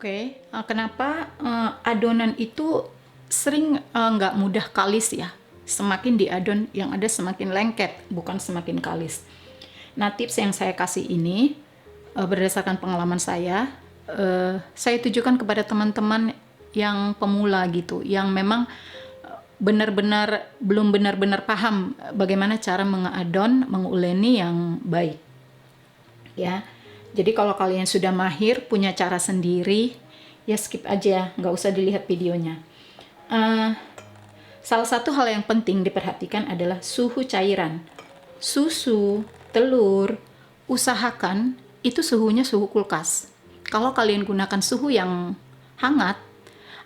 Oke, kenapa adonan itu sering nggak mudah kalis ya? Semakin diadon yang ada semakin lengket, bukan semakin kalis. Nah, tips yang saya kasih ini berdasarkan pengalaman saya tujukan kepada teman-teman yang pemula gitu, yang memang belum benar-benar paham bagaimana cara mengadon, menguleni yang baik. Ya, jadi kalau kalian sudah mahir, punya cara sendiri, ya skip aja, nggak usah dilihat videonya. Salah satu hal yang penting diperhatikan adalah suhu cairan. Susu, telur, usahakan itu suhunya suhu kulkas. Kalau kalian gunakan suhu yang hangat,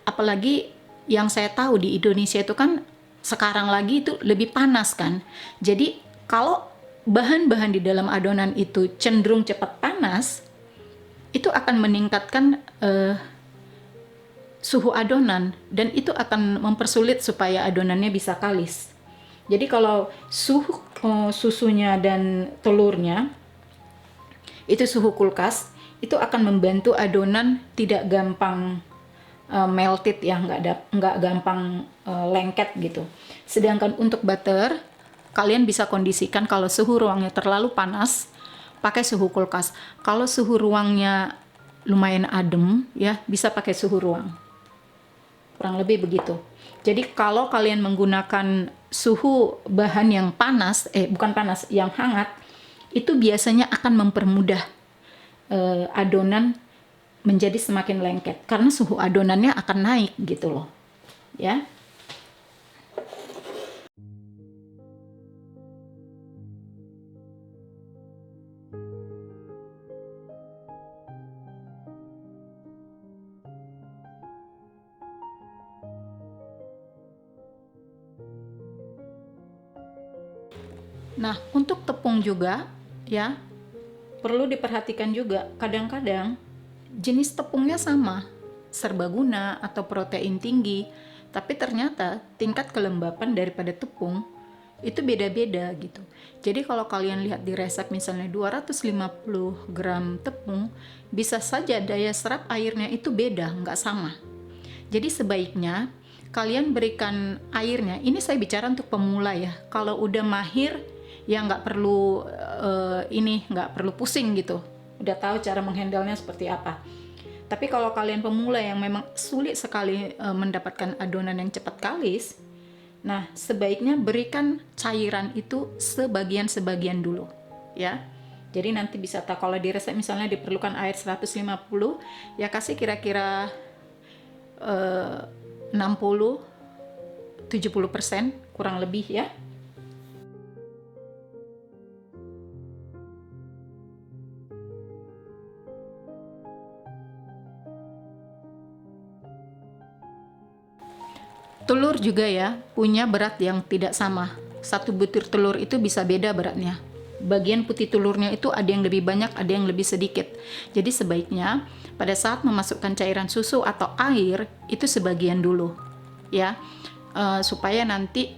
apalagi yang saya tahu di Indonesia itu kan sekarang lagi itu lebih panas kan. Jadi kalau bahan-bahan di dalam adonan itu cenderung cepat panas, itu akan meningkatkan suhu adonan dan itu akan mempersulit supaya adonannya bisa kalis. Jadi kalau susunya dan telurnya itu suhu kulkas, itu akan membantu adonan tidak gampang melted ya, nggak gampang lengket gitu. Sedangkan untuk butter, kalian bisa kondisikan kalau suhu ruangnya terlalu panas, pakai suhu kulkas. Kalau suhu ruangnya lumayan adem ya, bisa pakai suhu ruang. Kurang lebih begitu. Jadi kalau kalian menggunakan suhu bahan yang panas, bukan panas, yang hangat, itu biasanya akan mempermudah adonan menjadi semakin lengket karena suhu adonannya akan naik gitu loh. Ya. Nah, untuk tepung juga ya, perlu diperhatikan juga, kadang-kadang jenis tepungnya sama, serbaguna atau protein tinggi, tapi ternyata tingkat kelembapan daripada tepung itu beda-beda gitu. Jadi kalau kalian lihat di resep misalnya 250 gram tepung, bisa saja daya serap airnya itu beda, nggak sama. Jadi sebaiknya kalian berikan airnya, ini saya bicara untuk pemula ya, kalau udah mahir ya nggak perlu pusing gitu, udah tahu cara menghandlenya seperti apa. Tapi kalau kalian pemula yang memang sulit sekali mendapatkan adonan yang cepat kalis, nah sebaiknya berikan cairan itu sebagian-sebagian dulu ya. Jadi nanti bisa tahu, kalau di resep misalnya diperlukan air 150, ya kasih kira-kira 60-70% kurang lebih ya. Telur juga ya, punya berat yang tidak sama. Satu butir telur itu bisa beda beratnya. Bagian putih telurnya itu ada yang lebih banyak, ada yang lebih sedikit. Jadi sebaiknya pada saat memasukkan cairan susu atau air, itu sebagian dulu. Ya, supaya nanti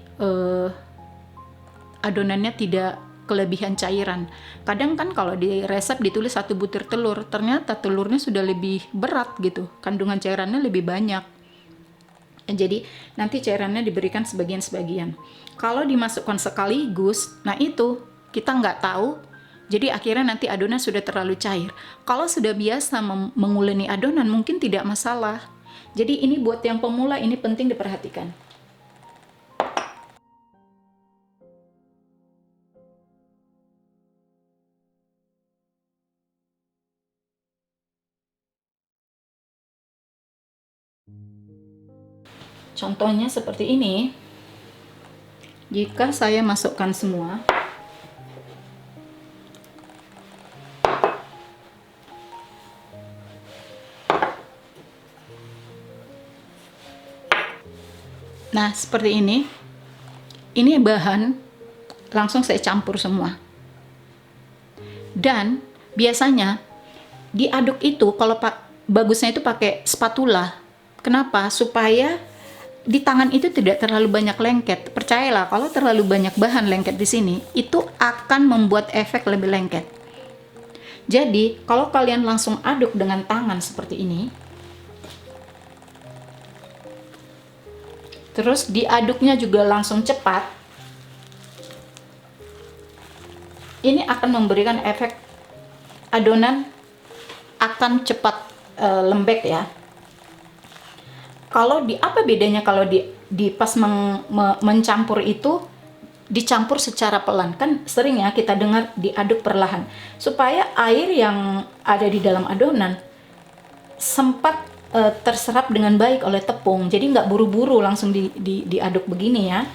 adonannya tidak kelebihan cairan. Kadang kan kalau di resep ditulis 1 butir telur, ternyata telurnya sudah lebih berat gitu. Kandungan cairannya lebih banyak. Jadi nanti cairannya diberikan sebagian-sebagian. Kalau dimasukkan sekaligus, nah itu kita nggak tahu. Jadi akhirnya nanti adonan sudah terlalu cair. Kalau sudah biasa menguleni adonan mungkin tidak masalah. Jadi ini buat yang pemula ini penting diperhatikan. Contohnya seperti ini. Jika saya masukkan semua, nah seperti ini bahan langsung saya campur semua. Dan biasanya diaduk itu kalau bagusnya itu pakai spatula. Kenapa? Supaya di tangan itu tidak terlalu banyak lengket. Percayalah, kalau terlalu banyak bahan lengket di sini, itu akan membuat efek lebih lengket. Jadi, kalau kalian langsung aduk dengan tangan seperti ini, Terus diaduknya juga langsung cepat. Ini akan memberikan efek adonan akan cepat lembek ya. Kalau apa bedanya kalau di pas mencampur itu dicampur secara pelan, kan sering ya kita dengar diaduk perlahan supaya air yang ada di dalam adonan sempat terserap dengan baik oleh tepung, jadi nggak buru-buru langsung diaduk begini ya.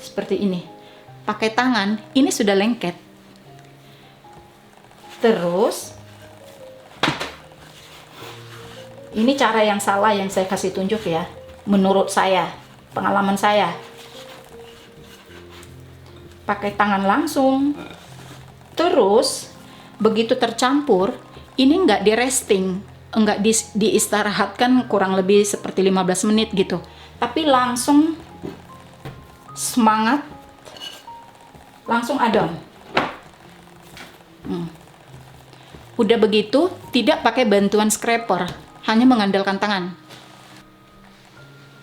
Seperti ini, pakai tangan ini sudah lengket. Terus ini cara yang salah yang saya kasih tunjuk ya, menurut saya, pengalaman saya. Pakai tangan langsung. Terus begitu tercampur, ini nggak di resting, nggak diistirahatkan kurang lebih seperti 15 menit gitu. Tapi langsung semangat, langsung adon. Udah begitu, tidak pakai bantuan scraper, hanya mengandalkan tangan.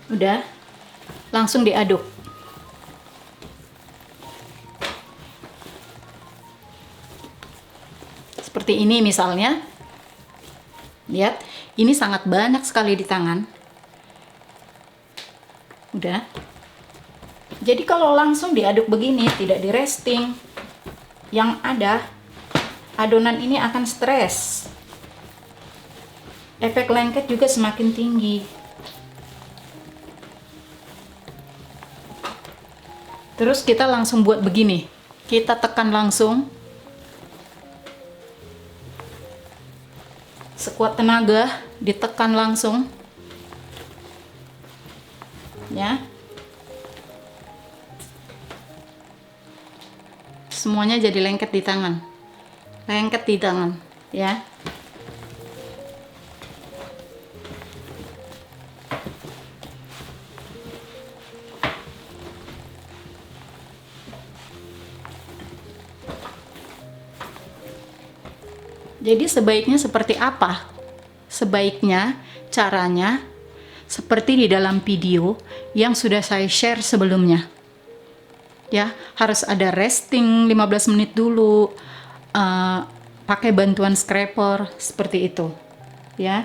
Udah, langsung diaduk. Seperti ini misalnya. Lihat, ini sangat banyak sekali di tangan. Udah. Jadi kalau langsung diaduk begini, tidak di resting, yang ada adonan ini akan stres. Efek lengket juga semakin tinggi. Terus kita langsung buat begini. Kita tekan langsung. Sekuat tenaga, ditekan langsung. Ya. Semuanya jadi lengket di tangan. Lengket di tangan, ya. Jadi sebaiknya seperti apa? Sebaiknya caranya seperti di dalam video yang sudah saya share sebelumnya. Ya, harus ada resting 15 menit dulu, pakai bantuan scraper seperti itu. Ya.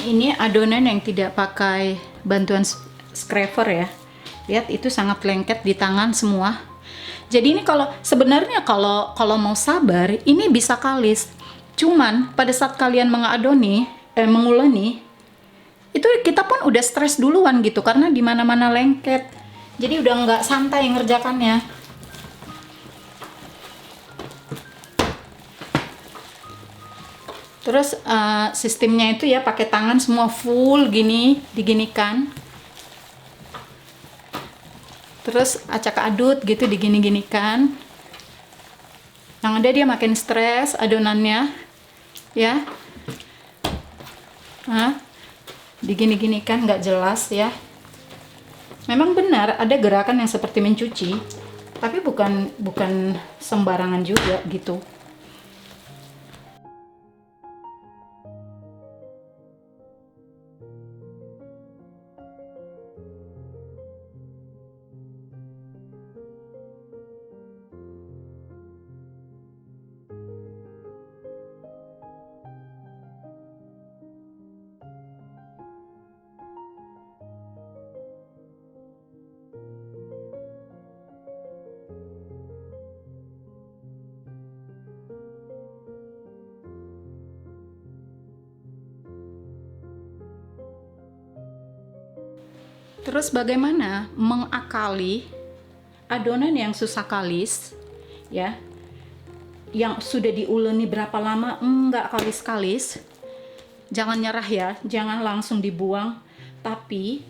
Ini adonan yang tidak pakai bantuan scraper ya. Lihat, itu sangat lengket di tangan semua. Jadi ini kalau sebenarnya kalau mau sabar, ini bisa kalis. Cuman pada saat kalian menguleni, itu kita pun udah stres duluan gitu karena di mana-mana lengket. Jadi udah nggak santai ngerjakannya. Terus sistemnya itu ya pakai tangan semua full gini, diginikan. Terus acak adut gitu digini-ginikan. Yang ada dia makin stres adonannya, ya. Digini-ginikan nggak jelas ya. Memang benar ada gerakan yang seperti mencuci, tapi bukan sembarangan juga gitu. Terus bagaimana mengakali adonan yang susah kalis, ya? yang sudah diuleni berapa lama enggak kalis-kalis, jangan nyerah ya, jangan langsung dibuang, tapi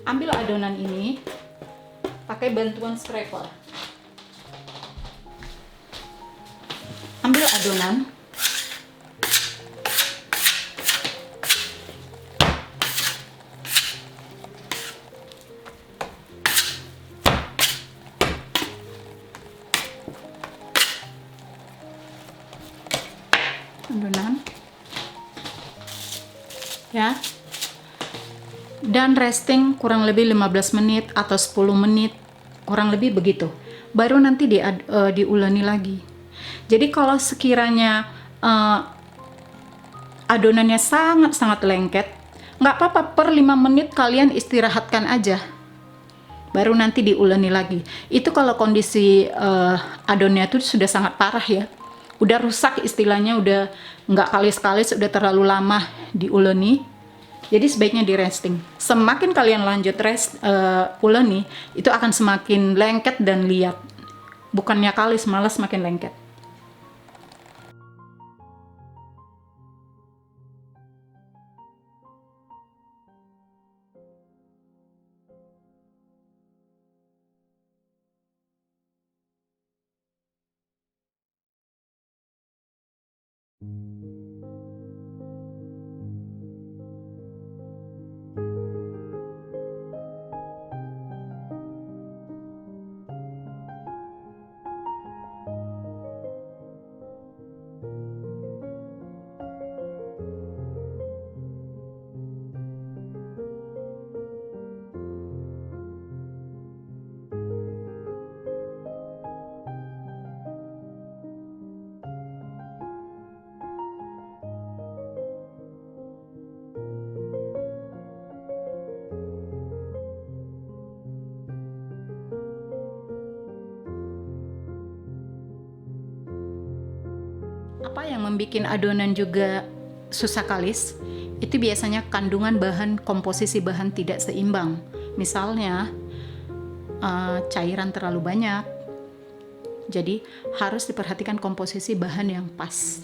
ambil adonan ini pakai bantuan scraper. Ambil adonan, ya, dan resting kurang lebih 15 menit atau 10 menit, kurang lebih begitu, baru nanti diuleni lagi. Jadi kalau sekiranya adonannya sangat-sangat lengket, nggak apa-apa, per 5 menit kalian istirahatkan aja, baru nanti diuleni lagi. Itu kalau kondisi adonannya itu sudah sangat parah ya, udah rusak istilahnya, udah nggak kalis-kalis, udah terlalu lama diuleni. Jadi sebaiknya di resting. Semakin kalian lanjut uleni, itu akan semakin lengket dan liat. Bukannya kalis, malah semakin lengket. Apa yang membuat adonan juga susah kalis? Itu biasanya kandungan bahan, komposisi bahan tidak seimbang. Misalnya cairan terlalu banyak. Jadi harus diperhatikan komposisi bahan yang pas.